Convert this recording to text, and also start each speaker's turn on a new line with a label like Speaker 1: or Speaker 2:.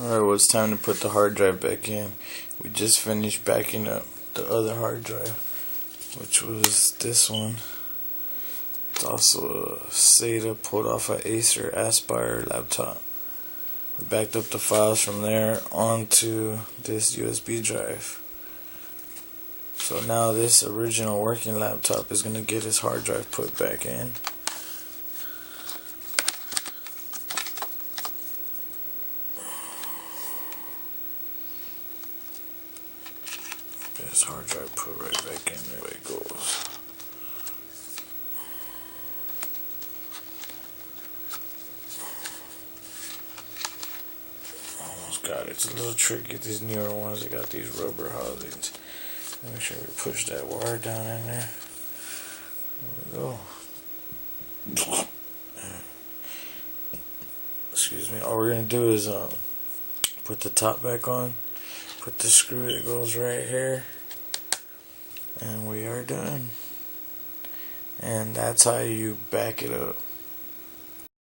Speaker 1: Alright, well, it's time to put the hard drive back in. We just finished backing up the other hard drive, which was this one. It's also a SATA pulled off an Acer Aspire laptop. We backed up the files from there onto this USB drive. So now this original working laptop is going to get its hard drive put back in. This hard drive put right back in there. Way it goes. Almost got it. It's a little tricky. These newer ones, they got these rubber housings. Make sure we push that wire down in there. There we go. Excuse me. All we're gonna do is put the top back on. Put the screw that goes right here. And we are done. And that's how you back it up.